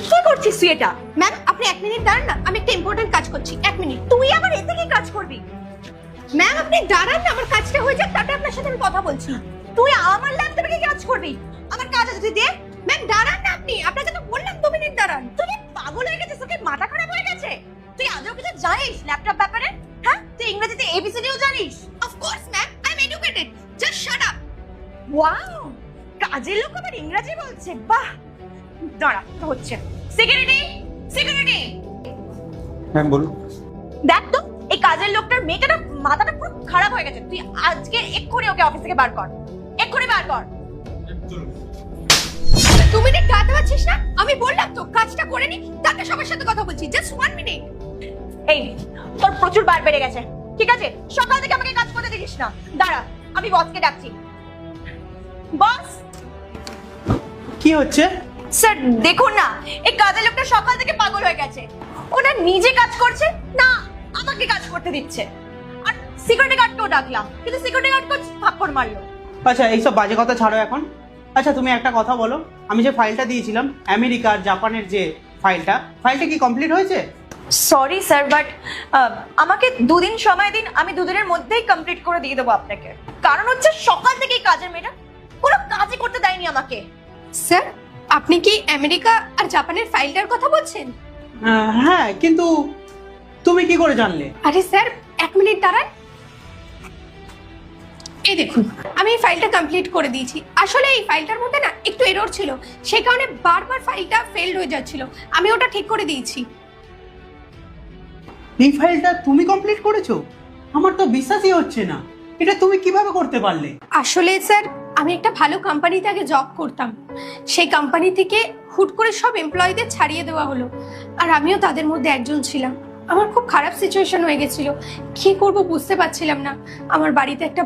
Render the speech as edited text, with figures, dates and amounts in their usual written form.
কি করছিস তুই এটা? ম্যাম আপনি 1 মিনিট দাঁড়ান না, আমি একটা ইম্পর্টেন্ট কাজ করছি। 1 মিনিট। তুই আবার এতে কি কাজ করবি? ম্যাম আপনি দাঁড়ান না, আমার কাজটা হয়ে যাক, তারপরে আপনার সাথে আমি কথা বলছি। তুই আমার ল্যাপটপে কি কাজ করবি? আমার কাজ আছে, তুই দে। ম্যাম দাঁড়ান না আপনি, আপনাকে তো বললাম 2 মিনিট দাঁড়ান। তুই কি পাগল হয়ে গেছিস? তোকে মাথা খারাপ হয়ে গেছে? তুই আদৌ কিছু জানিস ল্যাপটপ ব্যাপারে? হ্যাঁ, তুই ইংরেজিতে এবিসিডিও জানিস? Of course ma'am, I am educated. Just shut up. Wow, কাজের লোক আবার ইংরেজি বলছে, বাহ। দাঁড়া, তো হচ্ছে। Security, security. হ্যাঁ বলুন। দেখ তো, এই কাজের লোকটার মেয়েটা মাথাটা পুরো খারাপ হয়ে গেছে। তুই আজকে এক্ষুনি ওকে অফিস থেকে বার কর, এক্ষুনি বার কর। 2 মিনিট দাঁড়াতে পারছিস না? আমি বললাম তো কাজটা করে নি, তারপরে সবার সাথে কথা বলছি। Just 1 minute. এই, তোর প্রচুর বার বেড়ে গেছে, ঠিক আছে? সকাল থেকে আমাকে কাজ করতে দিস না। দাঁড়া, আমি বসকে ডাকছি। বস, কি হচ্ছে? স্যার দেখুন না, এই কাজের লোকটা সকাল থেকে পাগল হয়ে গেছে। ওটা নিজে কাজ করছে না, আমাকে কাজ করতে দিচ্ছে। আর সিকিউরিটি গার্ডকেও ডাকলাম, কিন্তু সিকিউরিটি গার্ডকে থাপ্পড় মারলো। আচ্ছা এইসব বাজে কথা ছাড়ো এখন। আচ্ছা তুমি একটা কথা বলো, আমি যে ফাইলটা দিয়েছিলাম আমেরিকা আর জাপানের যে ফাইলটা কি কমপ্লিট হয়েছে? সরি স্যার, বাট আমাকে 2 দিন সময় দিন, আমি 2 দিনের মধ্যেই কমপ্লিট করে দিয়ে দেবো আপনাকে। কারণ হচ্ছে সকাল থেকে এই কাজের মেয়েটা কোনো কাজই করতে দেয়নি আমাকে। স্যার আপনি কি আমেরিকা আর জাপানের ফাইলটার কথা বলছেন? হ্যাঁ, কিন্তু তুমি কি করে জানলে? আরে স্যার 1 মিনিট দাঁড়ান। এই দেখুন, আমি এই ফাইলটা কমপ্লিট করে দিয়েছি। আসলে এই ফাইলটার মধ্যে না একটু এরর ছিল, সেই কারণে বারবার ফাইলটা ফেলড হয়ে যাচ্ছিল। আমি ওটা ঠিক করে দিয়েছি। এই ফাইলটা তুমি কমপ্লিট করেছো? আমার তো বিশ্বাসই হচ্ছে না। এটা তুমি কিভাবে করতে পারলে? আসলে স্যার, আমি একটা ভালো কোম্পানিতে আগে জব করতাম। সেই কোম্পানি থেকে হুট করে সব এমপ্লয়ীদের ছাড়িয়ে দেওয়া হলো, আর আমিও তাদের মধ্যে একজন ছিলাম। আমার খুব খারাপ সিচুয়েশন হয়ে গেছিল, কি করব বুঝতে পারছিলাম না। আমার বাড়িতে একটা